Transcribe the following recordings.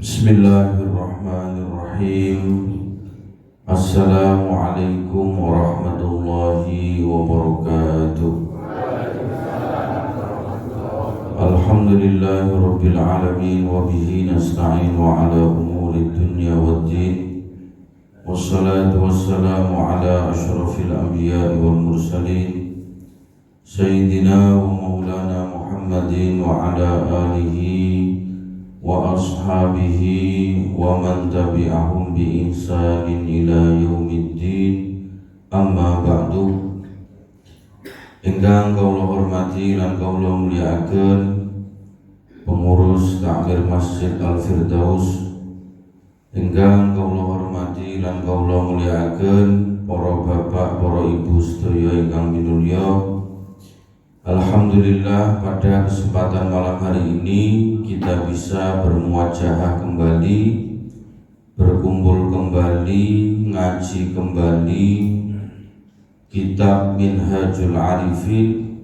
Bismillahirrahmanirrahim. Assalamualaikum warahmatullahi wabarakatuh. Alhamdulillahi rabbil alamin wa bihi nasta'in wa ala umuri dunya waddin. Wassalatu wassalamu ala asyrafil anbiya'i wal mursalin Sayyidina wa maulana Muhammadin wa ala alihi wa ashabihi wa man tabi'ahum bi ihsanin ila yaumiddin. Amma ba'du. Ingkang kawula hormati lan kawula mulyakaken pengurus takmir Masjid Al-Firdaus, ingkang kawula hormati lan kawula mulyakaken para bapak, para ibu sedaya ingkang minulya. Alhamdulillah, pada kesempatan malam hari ini kita bisa bermuajahah kembali, berkumpul kembali, ngaji kembali kitab Minhajul Arifin.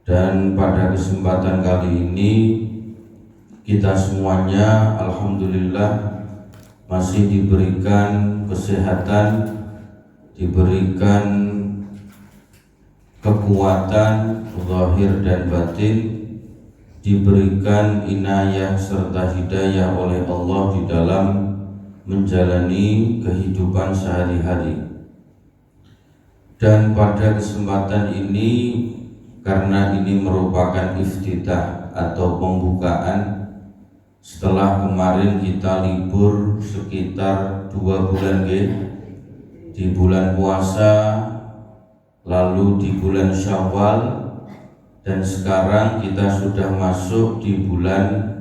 Dan pada kesempatan kali ini kita semuanya alhamdulillah masih diberikan kesehatan, diberikan kekuatan zahir dan batin, diberikan inayah serta hidayah oleh Allah di dalam menjalani kehidupan sehari-hari. Dan pada kesempatan ini, karena ini merupakan iftitah atau pembukaan setelah kemarin kita libur sekitar 2 bulan di bulan puasa, lalu di bulan Syawal, dan sekarang kita sudah masuk di bulan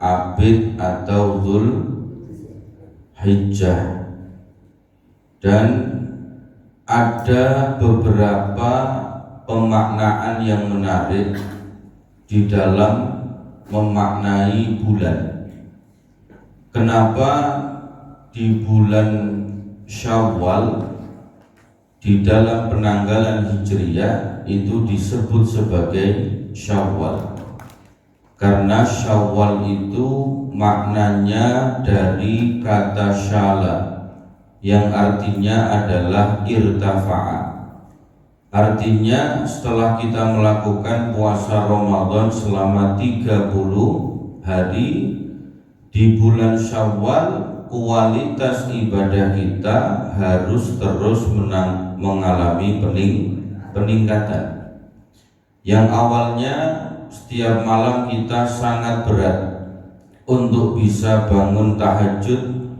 Abid atau Dzulhijjah. Dan ada beberapa pemaknaan yang menarik di dalam memaknai bulan. Kenapa di bulan Syawal di dalam penanggalan Hijriyah itu disebut sebagai Syawal? Karena Syawal itu maknanya dari kata syala, yang artinya adalah irtafa'a. Artinya setelah kita melakukan puasa Ramadan selama 30 hari, di bulan Syawal kualitas ibadah kita harus terus mengalami peningkatan. Yang awalnya setiap malam kita sangat berat untuk bisa bangun tahajud,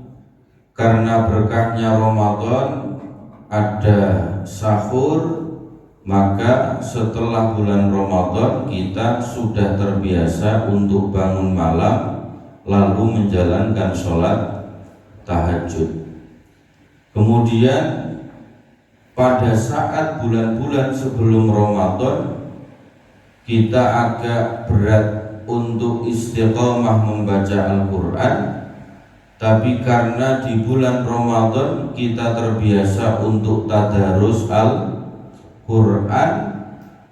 karena berkahnya Ramadan ada sahur. Maka setelah bulan Ramadan kita sudah terbiasa untuk bangun malam lalu menjalankan sholat tahajud. Kemudian pada saat bulan-bulan sebelum Ramadan kita agak berat untuk istiqomah membaca Al-Quran. Tapi karena di bulan Ramadan kita terbiasa untuk tadarus Al-Quran,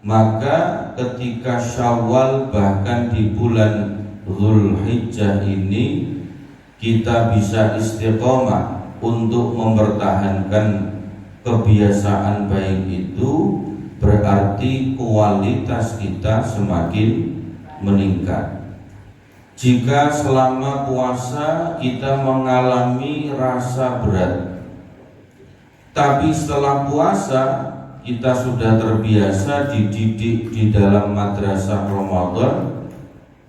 maka ketika Syawal bahkan di bulan Dzulhijjah ini kita bisa istiqomah untuk mempertahankan kebiasaan baik itu, berarti kualitas kita semakin meningkat. Jika selama puasa kita mengalami rasa berat, tapi setelah puasa kita sudah terbiasa dididik di dalam madrasah Ramadan,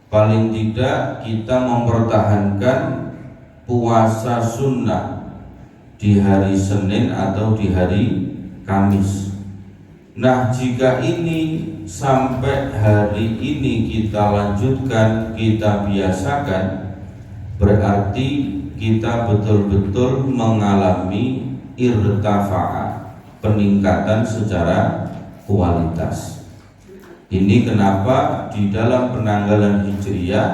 paling tidak kita mempertahankan puasa sunnah di hari Senin atau di hari Kamis. Nah, jika ini sampai hari ini kita lanjutkan, kita biasakan, berarti kita betul-betul mengalami irtafa'a, peningkatan secara kualitas. Ini kenapa di dalam penanggalan Hijriyah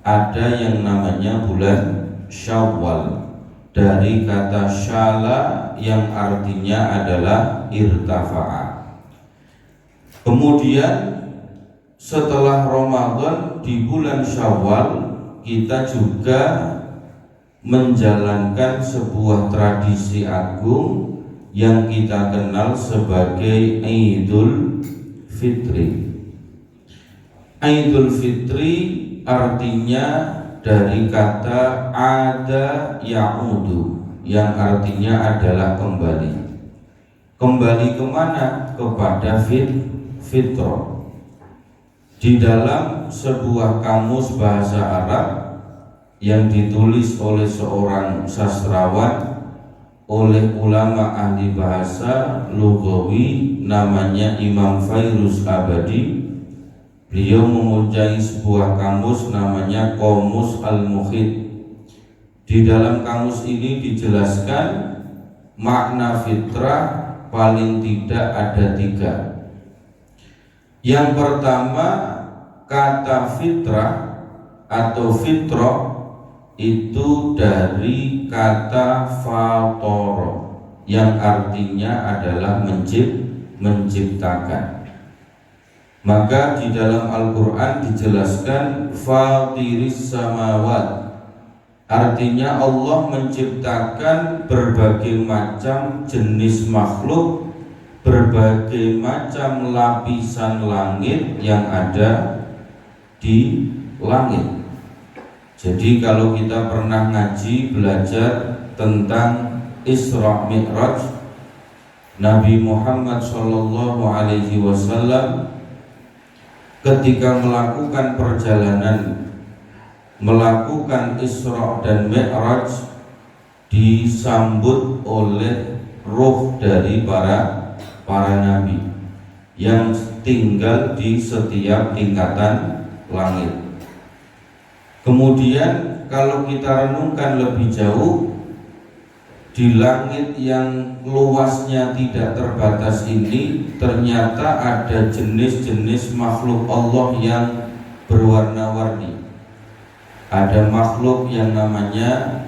ada yang namanya bulan Syawal, dari kata syala yang artinya adalah irtafa'a. Kemudian setelah Ramadan di bulan Syawal kita juga menjalankan sebuah tradisi agung yang kita kenal sebagai Idul Fitri. Idul Fitri artinya dari kata ada ya'udu, yang artinya adalah kembali. Kembali kemana? Kepada fitrah. Di dalam sebuah kamus bahasa Arab yang ditulis oleh seorang sastrawan, oleh ulama ahli bahasa lughawi namanya Imam Fairuz Abadi, beliau mempunyai sebuah kamus namanya Qamus Al-Mukhit. Di dalam kamus ini dijelaskan makna fitrah paling tidak ada 3. Yang pertama, kata fitrah atau fitrah itu dari kata fatoro, yang artinya adalah menciptakan. Maka di dalam Al-Quran dijelaskan fatiris samawat, artinya Allah menciptakan berbagai macam jenis makhluk, berbagai macam lapisan langit yang ada di langit. Jadi kalau kita pernah ngaji belajar tentang Isra Mi'raj, Nabi Muhammad SAW ketika melakukan perjalanan, melakukan Isra dan Mi'raj, disambut oleh ruh dari para nabi yang tinggal di setiap tingkatan langit. Kemudian kalau kita renungkan lebih jauh, di langit yang luasnya tidak terbatas ini ternyata ada jenis-jenis makhluk Allah yang berwarna-warni. Ada makhluk yang namanya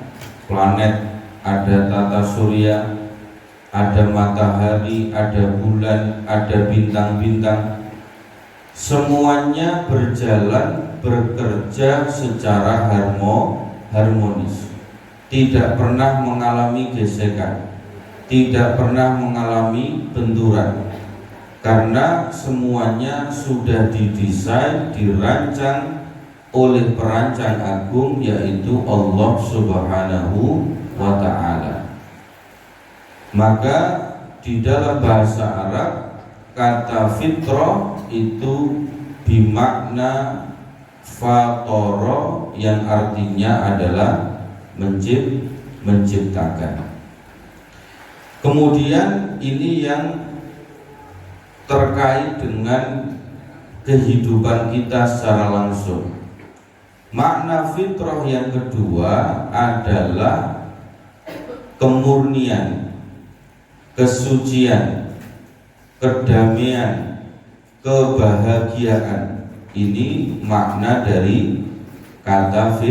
planet, ada tata surya, ada matahari, ada bulan, ada bintang-bintang. Semuanya berjalan, bekerja secara harmonis, tidak pernah mengalami gesekan, tidak pernah mengalami benturan, karena semuanya sudah didesain, dirancang oleh perancang agung, yaitu Allah Subhanahu wa ta'ala. Maka di dalam bahasa Arab kata fitrah itu bermakna fatoro, yang artinya adalah menciptakan. Kemudian ini yang terkait dengan kehidupan kita secara langsung. Makna fitrah yang kedua adalah kemurnian, kesucian, kedamaian, kebahagiaan. Ini makna dari kata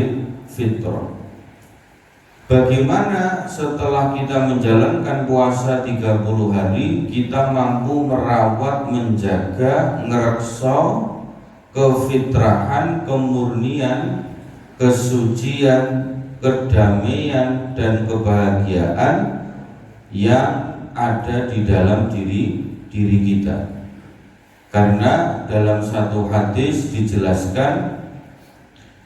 fitrah. Bagaimana setelah kita menjalankan puasa 30 hari, kita mampu merawat, menjaga, ngerekso kefitrahan, kemurnian, kesucian, kedamaian, dan kebahagiaan yang ada di dalam diri kita. Karena dalam satu hadis dijelaskan,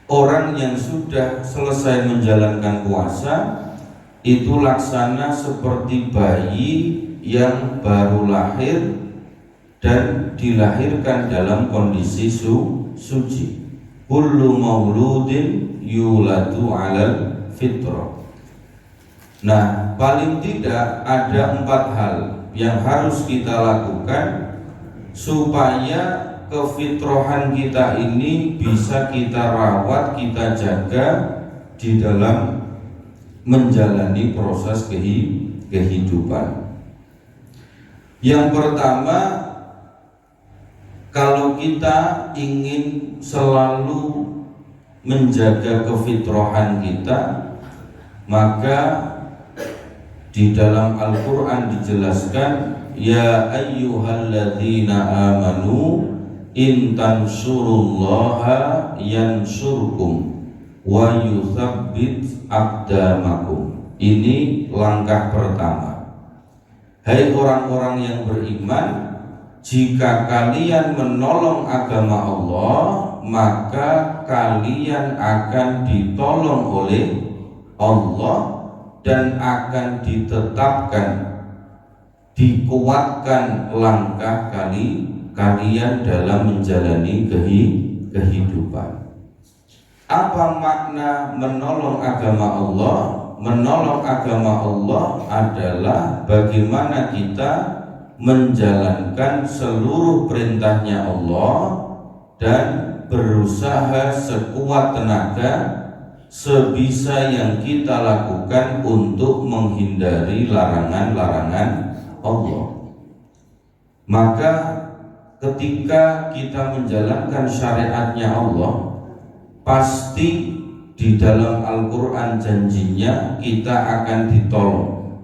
orang yang sudah selesai menjalankan puasa itu laksana seperti bayi yang baru lahir dan dilahirkan dalam kondisi suci. Kullu mauludin yuladu alal fitrah. Nah, paling tidak ada 4 hal yang harus kita lakukan supaya kefitrahan kita ini bisa kita rawat, kita jaga di dalam menjalani proses kehidupan. Yang pertama, kalau kita ingin selalu menjaga kefitrahan kita, maka di dalam Al-Quran dijelaskan, ya ayyuhalladzina amanu in tansurullaha yansurkum wa yuthabbit aqdamakum. Ini langkah pertama. Hai orang-orang yang beriman, jika kalian menolong agama Allah, maka kalian akan ditolong oleh Allah dan akan ditetapkan, dikuatkan langkah kalian dalam menjalani kehidupan. Apa makna menolong agama Allah? Menolong agama Allah adalah bagaimana kita menjalankan seluruh perintahnya Allah dan berusaha sekuat tenaga sebisa yang kita lakukan untuk menghindari larangan-larangan Allah. Maka ketika kita menjalankan syariatnya Allah, pasti di dalam Al-Quran janjinya kita akan ditolong,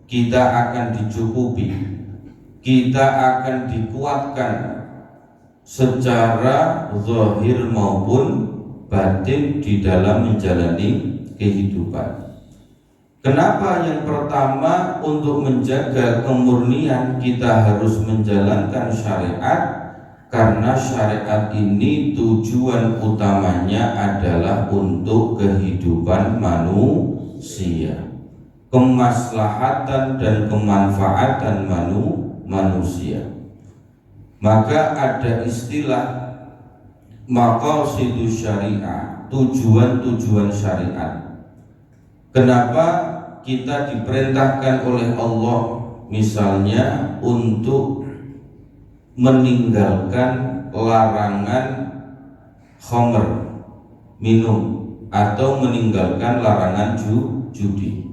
kita akan dicukupi, kita akan dikuatkan secara zahir maupun batin di dalam menjalani kehidupan. Kenapa yang pertama untuk menjaga kemurnian kita harus menjalankan syariat? Karena syariat ini tujuan utamanya adalah untuk kehidupan manusia, kemaslahatan dan kemanfaatan manusia. Maka ada istilah maqasidus syariah, tujuan-tujuan syariat. Kenapa kita diperintahkan oleh Allah misalnya untuk meninggalkan larangan khamr, minum, atau meninggalkan larangan judi?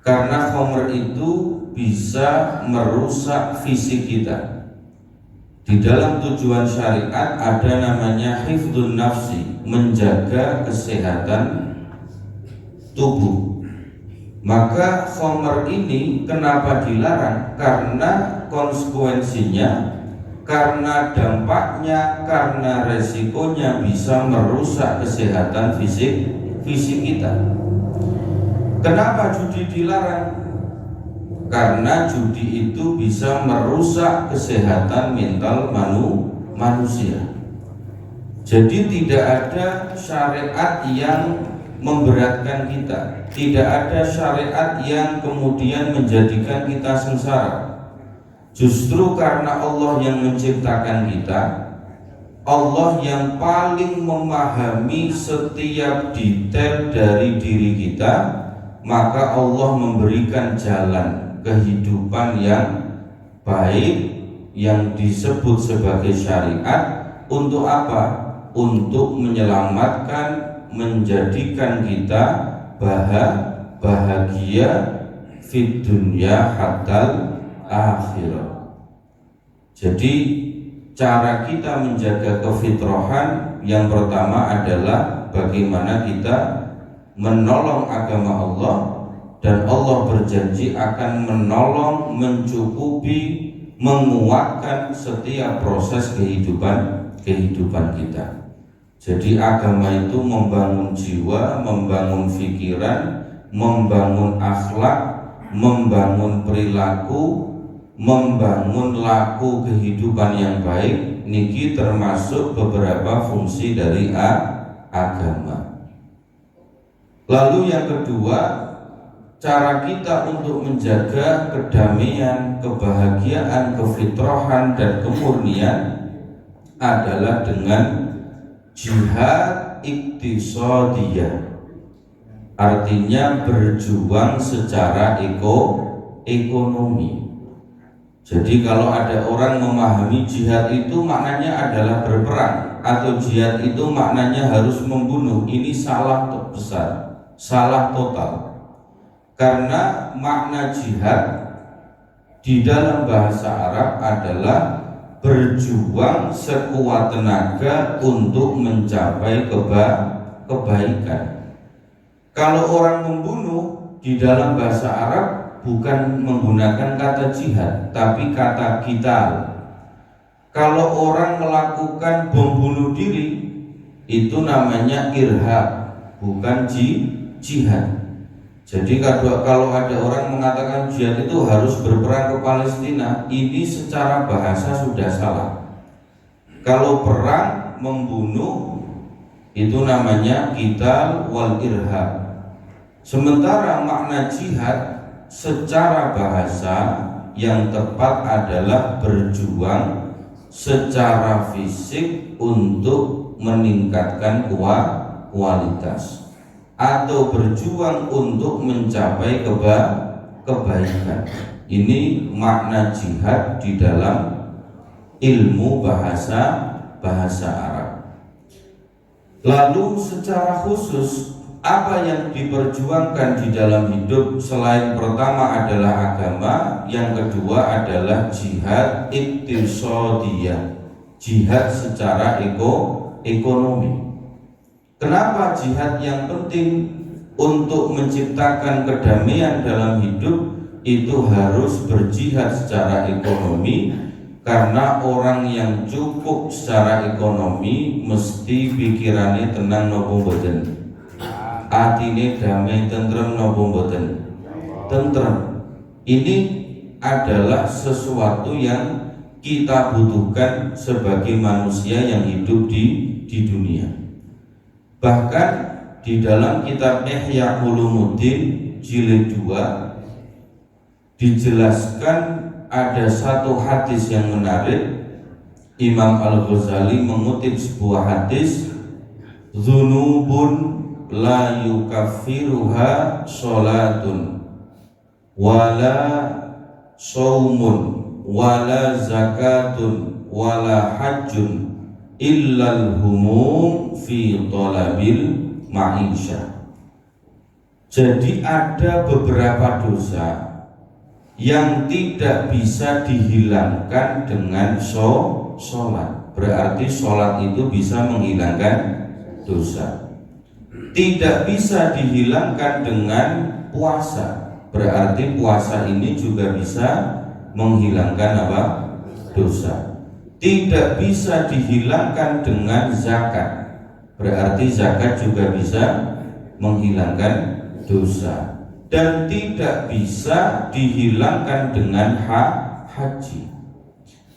Karena khamr itu bisa merusak fisik kita. Di dalam tujuan syariat ada namanya hifdzun nafsi, menjaga kesehatan tubuh. Maka khamr ini kenapa dilarang? Karena konsekuensinya, karena dampaknya, karena resikonya bisa merusak kesehatan fisik kita. Kenapa judi dilarang? Karena judi itu bisa merusak kesehatan mental manusia. Jadi tidak ada syariat yang memberatkan kita, tidak ada syariat yang kemudian menjadikan kita sengsara. Justru karena Allah yang menciptakan kita, Allah yang paling memahami setiap detail dari diri kita, maka Allah memberikan jalan kehidupan yang baik yang disebut sebagai syariat. Untuk apa? Untuk menyelamatkan, menjadikan kita bahagia fid dunya hatal akhirat. Jadi cara kita menjaga kefitrahan yang pertama adalah bagaimana kita menolong agama Allah, dan Allah berjanji akan menolong, mencukupi, menguatkan setiap proses kehidupan kita. Jadi agama itu membangun jiwa, membangun pikiran, membangun akhlak, membangun perilaku, membangun laku kehidupan yang baik. Niki termasuk beberapa fungsi dari agama. Lalu yang kedua, cara kita untuk menjaga kedamaian, kebahagiaan, kefitrahan dan kemurnian adalah dengan jihad iktisadiyah. Artinya berjuang secara ekonomi. Jadi kalau ada orang memahami jihad itu maknanya adalah berperang, atau jihad itu maknanya harus membunuh, ini salah besar, salah total. Karena makna jihad di dalam bahasa Arab adalah berjuang sekuat tenaga untuk mencapai kebaikan. Kalau orang membunuh di dalam bahasa Arab bukan menggunakan kata jihad, tapi kata qital. Kalau orang melakukan bom bunuh diri, itu namanya irhab, bukan jihad. Jadi kalau ada orang mengatakan jihad itu harus berperang ke Palestina, ini secara bahasa sudah salah. Kalau perang membunuh itu namanya qital wal irhab. Sementara makna jihad secara bahasa yang tepat adalah berjuang secara fisik untuk meningkatkan kualitas atau berjuang untuk mencapai kebaikan. Ini makna jihad di dalam ilmu bahasa Arab. Lalu secara khusus apa yang diperjuangkan di dalam hidup selain pertama adalah agama, yang kedua adalah jihad iktisadiyah, jihad secara ekonomi. Kenapa jihad yang penting untuk menciptakan kedamaian dalam hidup itu harus berjihad secara ekonomi? Karena orang yang cukup secara ekonomi mesti pikirannya tenang nopo mboten, atine damai tentrem nopo mboten, tentrem. Ini adalah sesuatu yang kita butuhkan sebagai manusia yang hidup di dunia. Bahkan di dalam kitab Ihya Ulumuddin jilid 2 dijelaskan ada satu hadis yang menarik. Imam Al-Ghazali mengutip sebuah hadis, dzunubun la yukaffiruha sholatun wala saumun wala zakatun wala hajjun illal humum fi talabil ma'isyah. Jadi ada beberapa dosa yang tidak bisa dihilangkan dengan sholat. Berarti sholat itu bisa menghilangkan dosa. Tidak bisa dihilangkan dengan puasa. Berarti puasa ini juga bisa menghilangkan apa? Dosa. Tidak bisa dihilangkan dengan zakat. Berarti zakat juga bisa menghilangkan dosa. Dan tidak bisa dihilangkan dengan haji.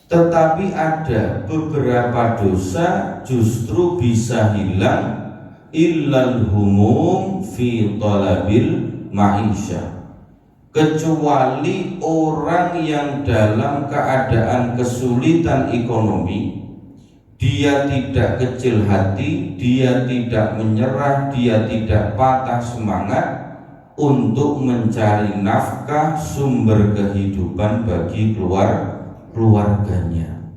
Tetapi ada beberapa dosa justru bisa hilang, illal humum fi talabil ma'isyah, kecuali orang yang dalam keadaan kesulitan ekonomi, dia tidak kecil hati, dia tidak menyerah, dia tidak patah semangat untuk mencari nafkah sumber kehidupan bagi keluarganya.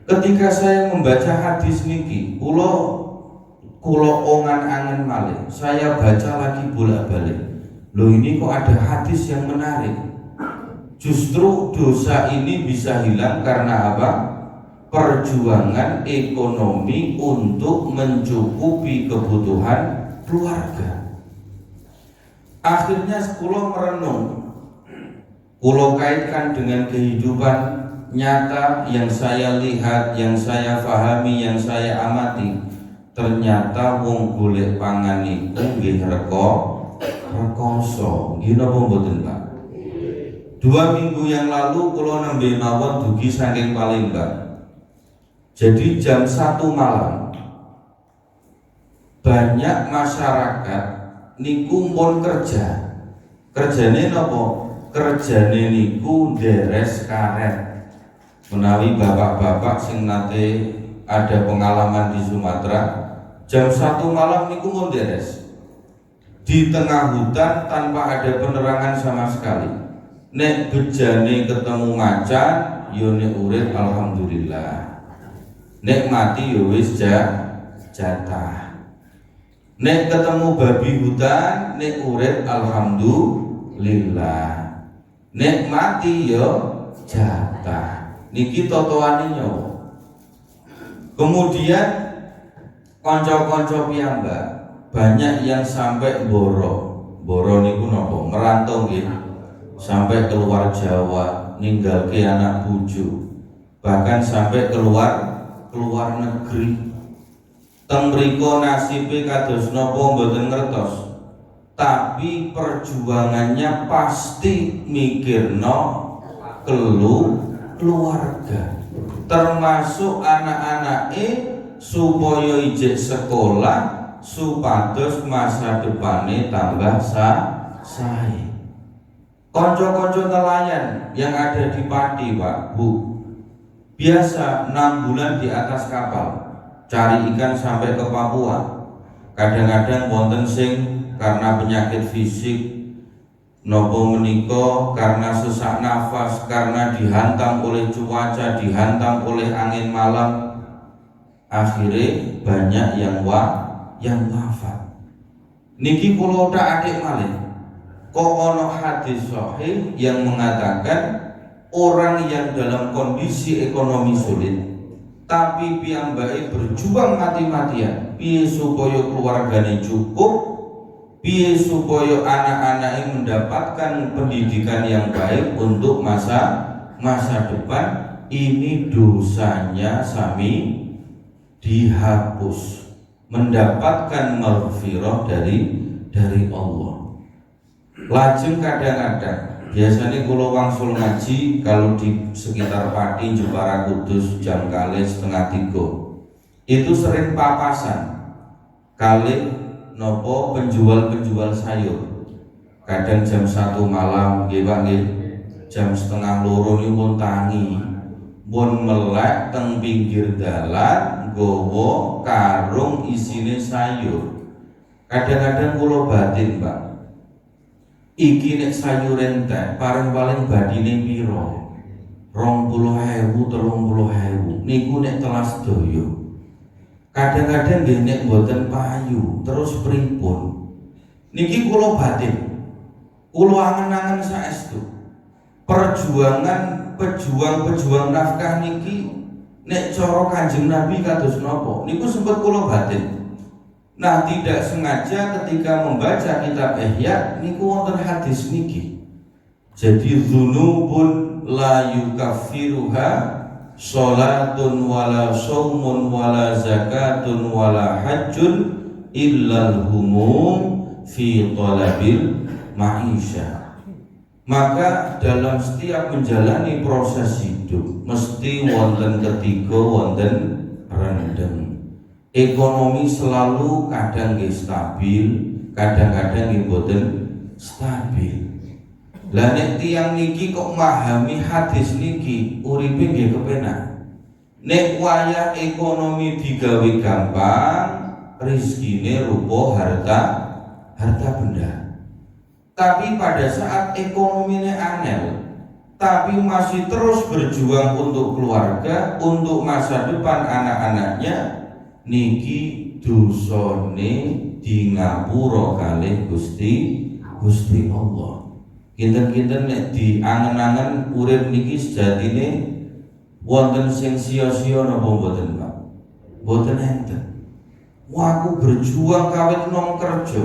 Ketika saya membaca hadis niki, kulo ongan-angen malih, saya baca lagi bolak-balik. Loh, ini kok ada hadis yang menarik. Justru dosa ini bisa hilang karena apa? Perjuangan ekonomi untuk mencukupi kebutuhan keluarga. Akhirnya kulo merenung, kulo kaitkan dengan kehidupan nyata yang saya lihat, yang saya pahami, yang saya amati. Ternyata wong golek pangan iku nggih rekoso. Nggih napa mboten, Pak? 2 minggu yang lalu kula nembe mawon dugi saking Palembang. Jadi jam 1 malam banyak masyarakat niku pun kerja. Kerjane napa? Kerjane niku nderes karet. Menawi bapak-bapak sing nate ada pengalaman di Sumatera, jam 1 malam niku pun nderes. Di tengah hutan tanpa ada penerangan sama sekali. Nek bejane ketemu macan, yo nek urip alhamdulillah. Nek mati yo wis jatah. Nek ketemu babi hutan, nek urip alhamdulillah. Nek mati yo jatah. Niki totoane nyawa. Kemudian kanca-kanca piyambak banyak yang sampai boro niku napa? Merantau nggih. Sampai keluar Jawa, ninggalke anak bojo, bahkan sampai keluar negeri. Teng mriko nasibe kados napa mboten ngertos. Tapi perjuangannya pasti mikirno keluarga. Termasuk anak-anake supaya ijek sekolah supados masa depane tambah sae. Konco-konco nelayan yang ada di Pati, Pak, Bu, biasa 6 bulan di atas kapal cari ikan sampai ke Papua. Kadang-kadang wonten sing karena penyakit fisik nopo menika karena sesak nafas, karena dihantam oleh cuaca, dihantam oleh angin malam, akhirnya banyak yang wafat. Niki kula tak adik malih, kok ono hadis sahih yang mengatakan orang yang dalam kondisi ekonomi sulit tapi piyambake berjuang mati-matian piye supaya keluargane cukup, piye supaya anak-anaknya mendapatkan pendidikan yang baik untuk masa depan, ini dosanya sami dihapus, mendapatkan maghfirah dari Allah. Lajeng kadang-kadang biasanya kalau wangsul ngaji kalau di sekitar Pati, Jepara, Kudus jam kali 2:30 itu sering papasan kali nopo penjual sayur. Kadang jam 1 malam nggih Pak nggih, jam 1:30 niku pun tangi pun melek teng pinggir dalan nggawa karung isine sayur. Kadang-kadang kula batin, Pak, iki nek sayur entek paling badine piro? 20.000, 30.000 niku nek telas doyo. Kadang-kadang nggih nek mboten payu terus pripun? Niki kula batin, kula angen-angen saestu perjuangan pejuang nafkah niki nek cara Kanjeng Nabi kados napa niku sempet kula batin. Nah, tidak sengaja ketika membaca kitab Ihya niku wonten hadis niki. Jadi dzunubun la yukaffiruha sholatun wala shaumun wala zakatun wala hajjun illal humum fi talabil ma'isyah. Maka dalam setiap menjalani proses hidup mesti wonten ketiga, wonten rendeng. Ekonomi selalu kadang nggih stabil, kadang-kadang nggih boten stabil. Lah nek tiyang niki kok memahami hadis niki uripe nggih kepenak. Nek wayah ekonomi digawe gampang, rezekine rupa harta benda. Tapi pada saat ekonominya angel, tapi masih terus berjuang untuk keluarga, untuk masa depan anak-anaknya, niki dosane di ngapura kalih Gusti Allah. Kinten-kinten nek diangen-angen urip niki sejatine wonten sing sia-sia napa mboten, Pak? Mboten enten. Wah, aku berjuang kawit nom kerja,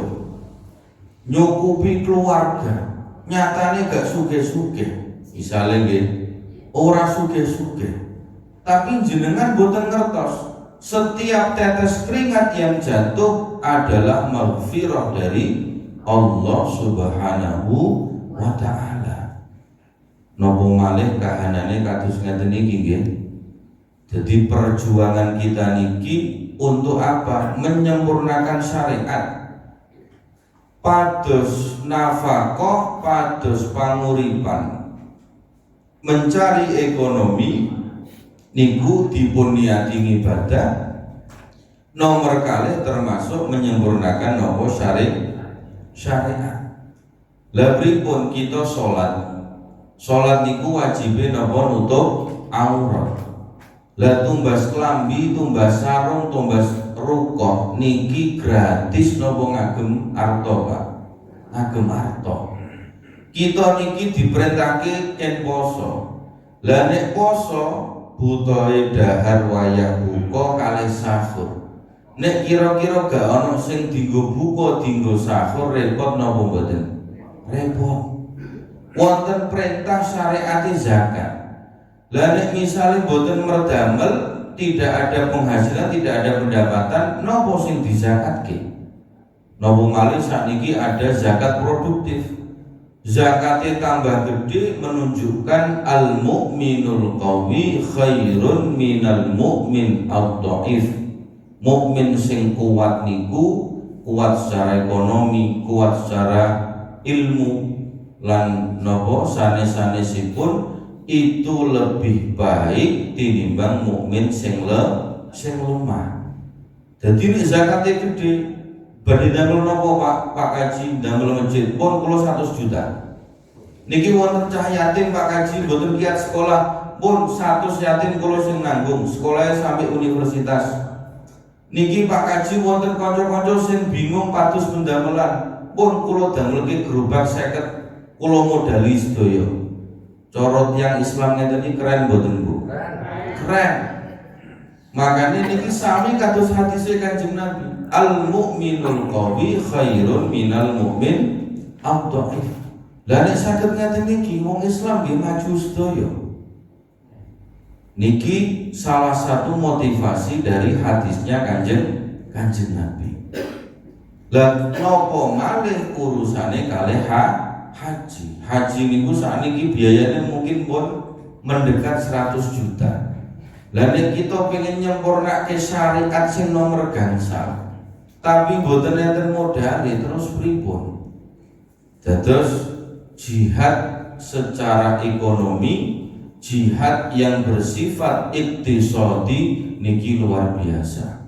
nyukupi keluarga, nyatane gak sugih-sugih. Misale nggih, ora sugih-sugih. Tapi jenengan mboten ngertos setiap tetes keringat yang jatuh adalah maghfirah dari Allah Subhanahu wa ta'ala. Napa malih kahanane kados ngeten iki nggih. Jadi perjuangan kita niki untuk apa? Menyempurnakan syariat. Pados nafkah, pados panguripan, mencari ekonomi niku dipun niati ibadah, nomor kali termasuk menyempurnakan nopo syariat. Lah pripun kita salat niku wajibe napa nutup aurat. Lah tumbas klambi, tumbas sarung, tumbas rukoh niki gratis napa ngagem arta, Pak? Ngagem arta. Kita niki diperintahke ken poso. Lah nek poso butohe dahar wayah buka kalih sahur. Nek kira-kira gak ana sing dienggo buka dienggo sahur repot napa mboten? Repot. Wonten perintah syariat zakat. Lah nek misale mboten merdamel tidak ada penghasilan, tidak ada pendapatan, nopo sing dizakatke? Nopo malih sakniki ada zakat produktif. Zakatnya tambah gede menunjukkan al-mu'minul qawi khairun minal mu'min ad-dhaif. Mukmin sing kuat niku kuat secara ekonomi, kuat secara ilmu, lan nopo sanes-sanesipun itu lebih baik tinimbang mukmin sing lemah. Jadi ini zakatnya gede. Badhe damel nopo Pak Kaji, damel masjid pun kula 100 juta. Niki wonten cah yatim Pak Kaji mboten kiat sekolah pun 100 yatim kula sing nanggung, sekolahnya sampai universitas. Niki Pak Kaji wonten kanca-kanca sing bingung pados pendamelan pun kula damelke gerobak 50 kula modali sedaya. Cara tiyang Islam ngeten iki keren mboten Bu? Keren. Makanya niki sami kados hadis Kanjeng Nabi. Al-mu'minul qawi khairun minal mu'min ad-dhaif. Lah nek saged ngaten niki wong Islam nggih maju sedaya. Niki salah satu motivasi dari hadisnya Kanjeng Nabi. Lah napa malih urusane kalih haji. Haji niku sakniki biayanya mungkin pun mendekat 100 juta. Lah nek kita pengen nyempurnake syariat sing nomor gangsal, tapi boten enten modal terus pripun? Dados jihad secara ekonomi, jihad yang bersifat iktisadi niki luar biasa.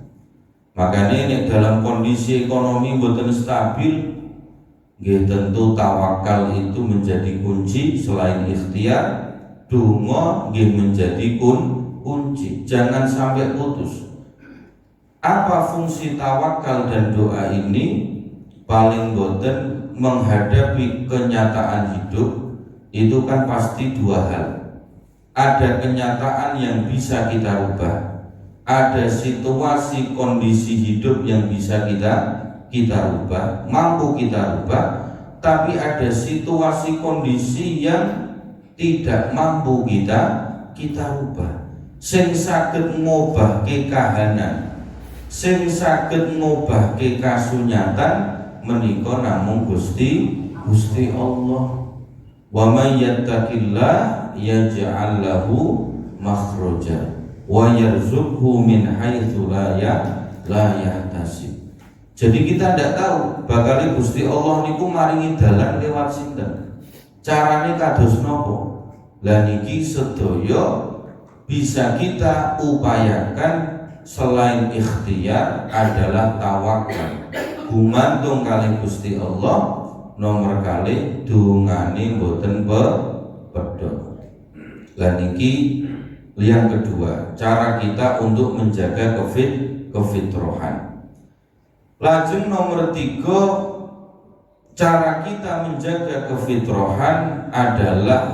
Makanya nek dalam kondisi ekonomi boten stabil, nggih tentu tawakal itu menjadi kunci. Selain ikhtiar, donga nggih menjadi kunci. Jangan sampai putus. Apa fungsi tawakal dan doa ini? Paling boten menghadapi kenyataan hidup itu kan pasti dua hal. Ada kenyataan yang bisa kita rubah, ada situasi kondisi hidup yang bisa kita rubah, mampu kita rubah. Tapi ada situasi kondisi yang tidak mampu kita rubah. Sing saged ngobahke kahanan, sing saged ngobahke kasunyatan menika namung Gusti Allah. Wa may yattaqillah yaj'al lahu makhraja wa yarzuqhu min haitsu la yahtasib. Jadi kita tidak tahu bakal Gusti Allah niku maringi dalan lewat sinten, carane kados napa. Lah niki sedaya bisa kita upayakan. Selain ikhtiar adalah tawakal, gumantung kali Gusti Allah. Nomor kali dungane mboten pedhot. Lah niki yang kedua, cara kita untuk menjaga kefitrohan. Lajeng nomor 3, cara kita menjaga kefitrohan adalah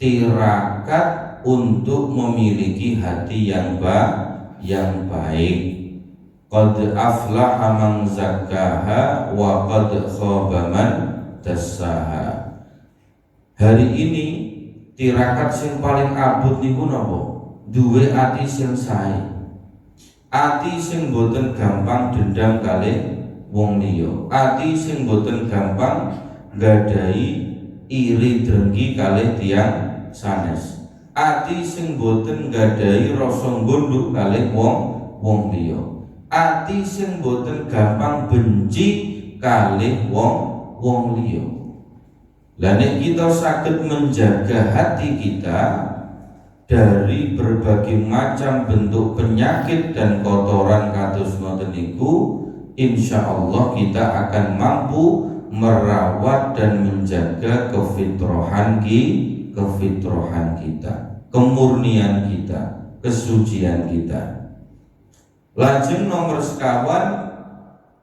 tirakat untuk memiliki hati yang baik. Qad aflaha man zakkaha wa qad khaba man dassaha. Hari ini tirakat sing paling abot niku napa? Duwe ati sing sae. Ati sing boten gampang dendam kalih wong liya. Ati sing boten gampang nggadahi iri drengki kalih tiyang sanes. Ati sing boten nggadahi rasa ngunduk kalih wong liya. Ati sing boten gampang benci kalih wong liya. Lah nek kita saged menjaga hati kita dari berbagai macam bentuk penyakit dan kotoran kados ngoten niku, insyaallah kita akan mampu merawat dan menjaga kefitrohan kita, kemurnian kita, kesucian kita. Lajeng nomor sekawan,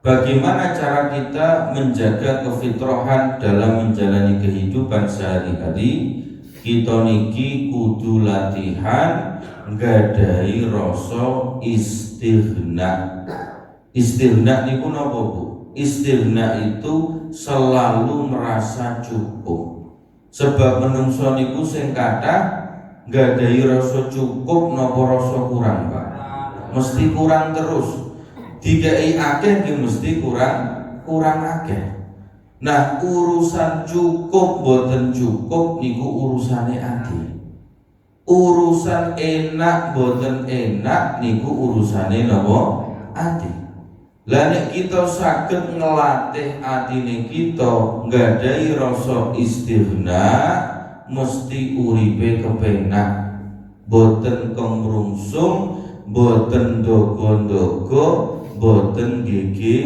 bagaimana cara kita menjaga kefitrohan dalam menjalani kehidupan sehari-hari? Kita niki kudu latihan nggadahi rasa istighna. Istighna niku napa Bu? Istighna itu selalu merasa cukup. Sebab menungso niku sing kathah nggadahi rasa cukup napa rasa kurang, Pak? Mesti kurang terus. Dikai akeh ki mesti kurang akeh. Nah, urusan cukup boten cukup niku urusane ati. Urusan enak boten enak niku urusane napa? Ati. Lah nek kita saged ngelatih atine kita nggadahi rasa istighna, mesti uripe kepenak, boten kemrungsung, boten dogo-dogo, boten gege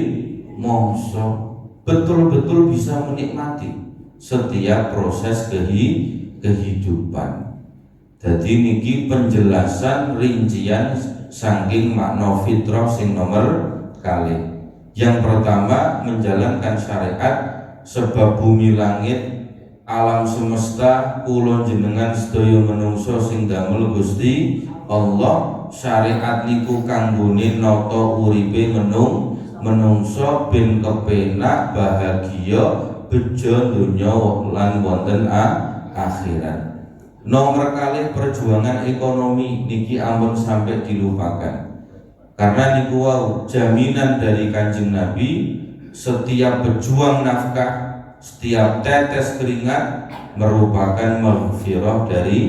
mongso. Betul-betul bisa menikmati setiap proses kehidupan. Jadi niki penjelasan rincian saking makna fitrah sing nomor kali. Yang pertama, menjalankan syariat sebab bumi langit alam semesta kula jenengan sedaya menungso sing damel Gusti Allah. Syariat niku kanggone nata uripe menungso ben kepenak bahagia bejo donya lan wonten akhirat. Nomor kali perjuangan ekonomi niki ampun sampai dilupakan. Karena niku wau jaminan dari Kanjeng Nabi, setiap berjuang nafkah, setiap tetes keringat merupakan maghfirah dari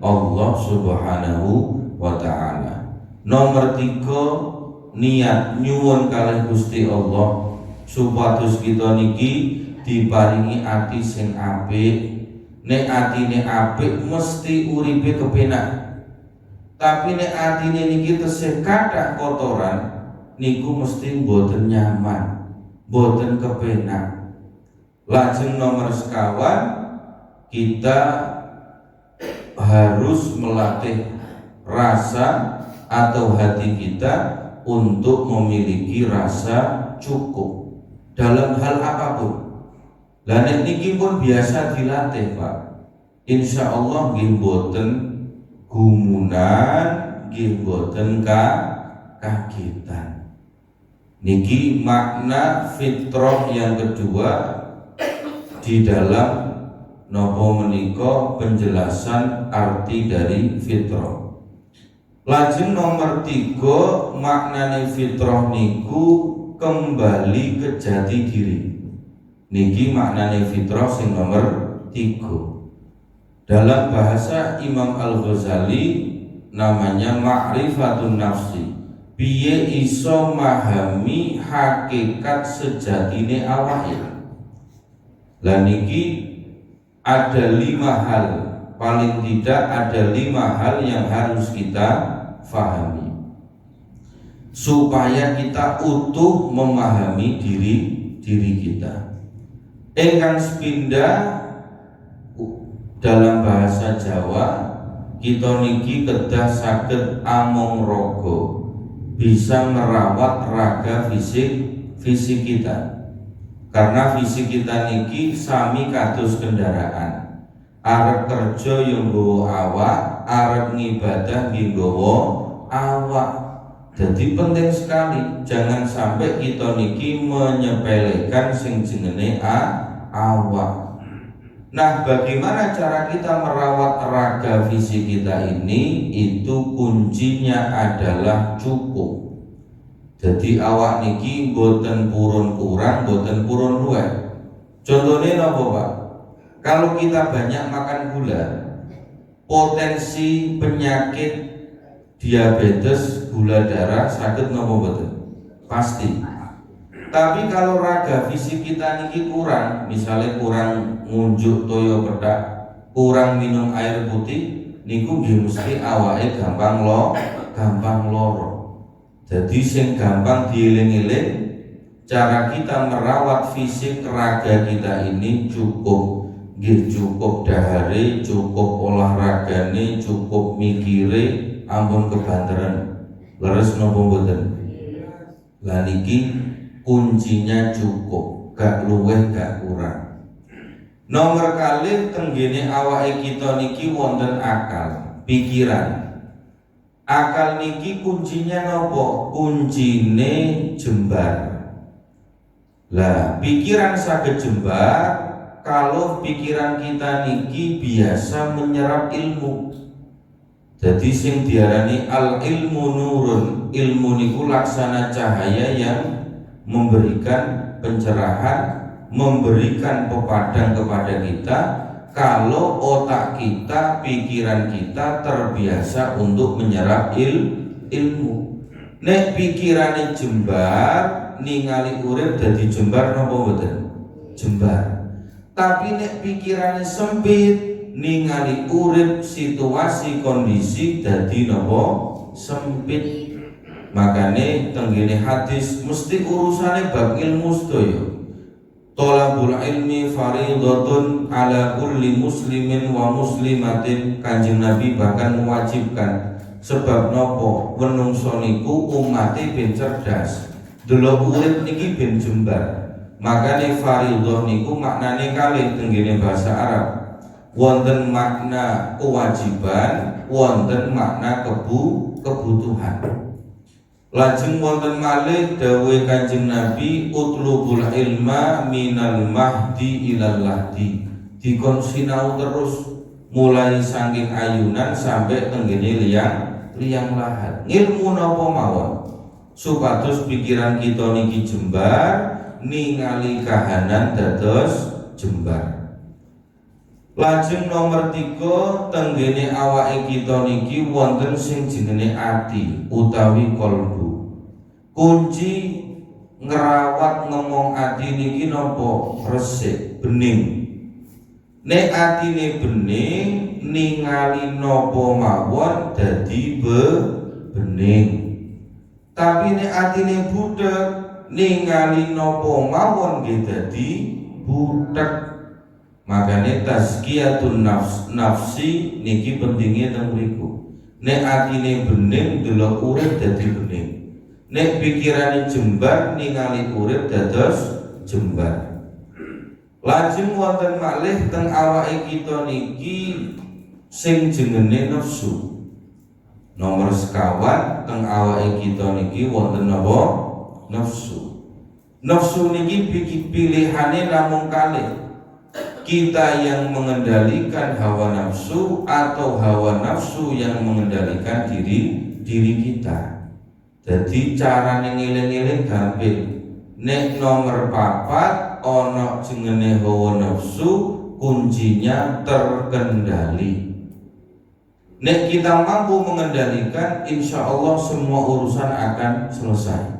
Allah Subhanahu wa ta'ala. Nomor 3, niat nyuwun kalih Gusti Allah supados kita niki diparingi ati sing apik. Nek atine apik mesti uripe kepenak. Tapi nek atine niki tesih kathah kotoran niku mesti mboten nyaman, mboten kepenak. Lajeng nomor sekawan, kita harus melatih rasa atau hati kita untuk memiliki rasa cukup dalam hal apapun. Lah nek niki pun biasa dilatih, Pak. Insya Allah nggih mboten gumunan, nggih mboten kagitan. Niki makna fitrah yang kedua di dalam nopo menika penjelasan arti dari fitrah. Lajeng nomor 3, maknane fitrah niku kembali ke jati diri. Niki maknane fitrah sing nomor 3. Dalam bahasa Imam Al-Ghazali namanya ma'rifatun nafsi. Piye iso mahami hakikat sejatine awake. Lah niki ada 5 hal, paling tidak ada 5 hal yang harus kita fahami supaya kita utuh memahami diri kita. Ingkang sepindah dalam bahasa Jawa kita niki kedah saged among rogo, bisa merawat raga fisik kita. Karena fisik kita niki sami kados kendaraan. Arep kerja yang nggawa awak, arep ngibadah nggih nggawa awak. Jadi penting sekali jangan sampai kita niki menyepelekan sing jenenge awak. Nah, bagaimana cara kita merawat raga fisik kita ini? Itu kuncinya adalah cukup. Jadi awak niki boten purun kurang, boten purun luwih. Contohnya napa, Pak? Kalau kita banyak makan gula, potensi penyakit diabetes, gula darah saged napa boten? Pasti. Tapi kalau raga fisik kita niki kurang, misalnya kurang ngunjuk toyo pedak, kurang minum air putih, niku nggih mesti awake gampang loro. Jadi sing gampang dieling-eling, cara kita merawat fisik raga kita ini cukup, nggih cukup dahare, cukup olahragane, cukup mikire, ampun kebanteran. Leres napa mboten? Lah niki kuncinya cukup, gak luweh gak kurang. Nomor kali tenggene awake kita niki wonten akal, pikiran. Akal niki kuncinya nopo? Kuncine jembar. Lah pikiran saged jembar kalau pikiran kita niki biasa menyerap ilmu. Jadi sing diarani al ilmu nurun, ilmu niku laksana cahaya yang memberikan pencerahan, memberikan pepadang kepada kita kalau otak kita, pikiran kita terbiasa untuk menyerap ilmu. Nek pikirane jembar, ningali urip dadi jembar napa mboten? Jembar. Tapi nek pikirane sempit, ningali urip situasi kondisi dadi napa? Sempit. Makane tenggene hadis mesti urusane bab ilmu sedaya. Thalabul ilmi fardhatun ala kulli muslimin wa muslimatin. Kanjeng Nabi bahkan mewajibkan. Sebab nopo menungso niku umate ben cerdas, delok urip niki ben jembar. Makane fardhah niku maknane kalih tenggene bahasa Arab. Wonten makna kewajiban, wonten makna kebutuhan. Lajeng wonten malih dawuh Kanjeng Nabi, utlubul ilma minal mahdi ilal lahdi. Dikon sinau terus mulai saking ayunan sampai tenggene liang lahat. Ilmu napa mawon supados pikiran kita niki jembar, ningali kahanan dados jembar. Lajeng nomor 3 tenggene awake kita niki wonten sing jenenge ati utawi kolbu. Kunci ngerawat ngomong ati niki napa? Resik, bening. Nek atine bening, ningali napa mawon dadi bening. Tapi nek atine butek, ningali napa mawon nggih dadi butek. Makane tazkiyatun nafsi niki pentingnya teng mriku. Nek atine bening delok urip dadi bening. Nek pikirane jembar ningali urip dados jembar. Lajeng wonten malih teng awake kita niki sing jenenge nafsu. Nomor sekawan teng awake kita niki wonten napa? Nafsu. Nafsu niki pilihane namung kalih. Kita yang mengendalikan hawa nafsu atau hawa nafsu yang mengendalikan diri kita. Jadi cara ngeling-eling gampil. Nek nomor 4 ono jenenge hawa nafsu, kuncinya terkendali. Nek kita mampu mengendalikan, insya Allah semua urusan akan selesai.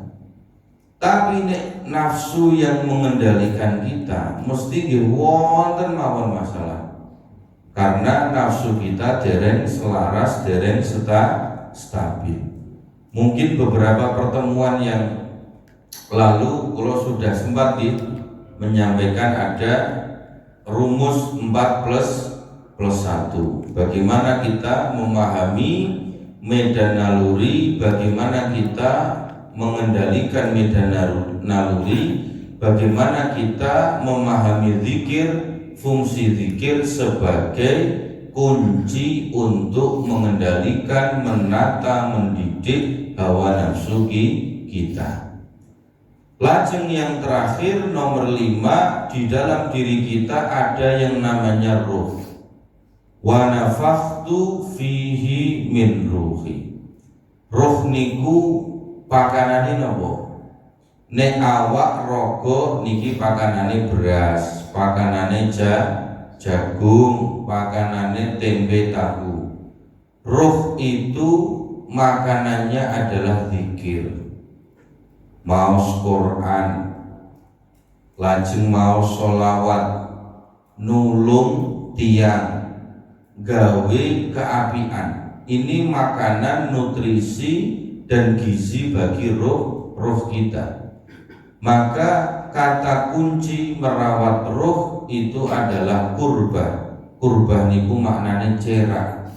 Tapi nek nafsu yang mengendalikan kita mesti wonten mawon masalah. Karena nafsu kita dereng selaras, dereng stabil. Mungkin beberapa pertemuan yang lalu kalau sudah sempat menyampaikan ada rumus 4++1. Bagaimana kita memahami medan naluri, bagaimana kita mengendalikan medan naluri, bagaimana kita memahami zikir, fungsi zikir sebagai kunci untuk mengendalikan, menata, mendidik hawa nafsu kita. Lajeng yang terakhir nomor 5, di dalam diri kita ada yang namanya ruh. Wa nafakhtu fihi min ruhi. Ruh niku pakanane napa? Nek awak raga niki pakanane beras, pakanane jagung, pakanane tempe tahu. Ruh itu makanannya adalah zikir, maos Quran, lajeng maos sholawat, nulung tiang, gawe keapian. Ini makanan, nutrisi dan gizi bagi roh kita. Maka kata kunci merawat roh itu adalah kurbah. Kurbah niku maknanya cerak.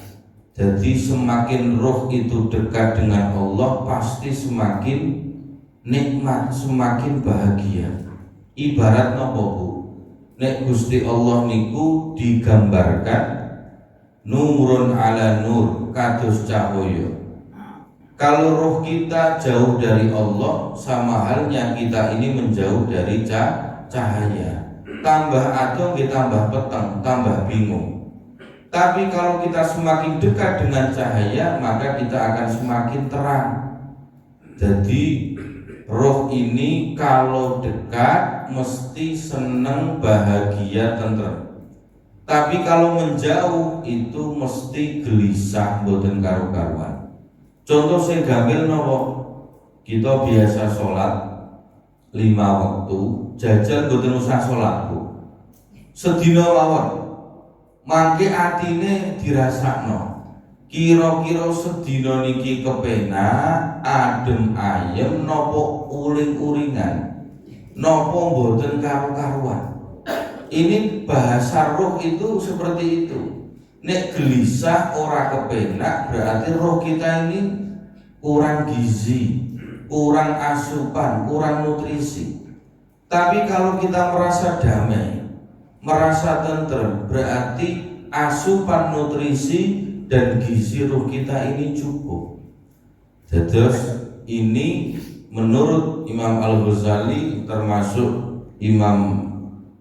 Jadi semakin roh itu dekat dengan Allah, pasti semakin nikmat, semakin bahagia. Ibarat napa Bu? Nek Gusti Allah niku digambarkan nurun ala nur, kados cahaya. Kalau roh kita jauh dari Allah, sama halnya kita ini menjauh dari cahaya. Tambah atau kita tambah peteng, tambah bingung. Tapi kalau kita semakin dekat dengan cahaya, maka kita akan semakin terang. Jadi roh ini kalau dekat mesti senang, bahagia, tentrem. Tapi kalau menjauh itu mesti gelisah, mboten karu-karuan. Contoh saya gambil nopo, kita biasa sholat 5 waktu, jajal mboten usah sholat bu. Sedina mawon, mangke atine dirasakno. Kira-kira sedina niki kepenak, adem ayem, nopo uling-ulingan, nopo mboten karu-karuan. Ini bahasa roh itu seperti itu. Nek gelisah ora kepenak berarti roh kita ini kurang gizi, kurang asupan, kurang nutrisi. Tapi kalau kita merasa damai, merasa tentrem, berarti asupan nutrisi dan gizi roh kita ini cukup. Terus ini menurut Imam Al-Ghazali termasuk Imam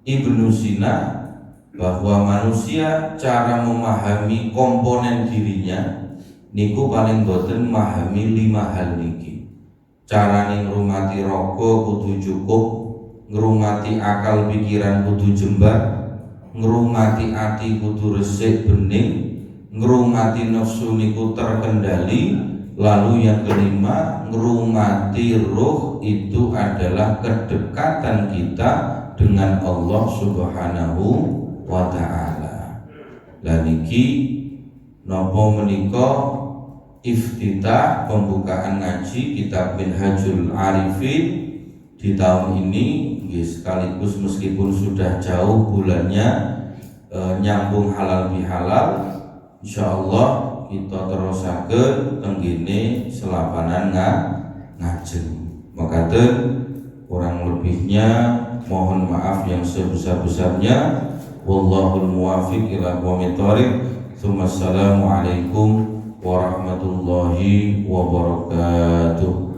Ibnu Sina, bahwa manusia cara memahami komponen dirinya niku paling boten memahami 5 hal niki. Carane ngrumati raga kudu cukup, ngrumati akal pikiran kudu jembar, ngrumati ati kudu resik bening, ngrumati nafsu niku terkendali, lalu yang kelima ngrumati roh itu adalah kedekatan kita dengan Allah Subhanahu wa ta'ala. Lan iki napa menika iftitah pembukaan ngaji kitab Minhajul Arifin di tahun ini, sekaligus meskipun sudah jauh bulannya nyambung halal bihalal, insyaallah kita terusaken tenggene selapanan ngajeng. Makaten kurang lebihnya mohon maaf yang sebesar-besarnya. Wallahul muwaffiq ila aqwamit thoriq. Assalamualaikum warahmatullahi wabarakatuh.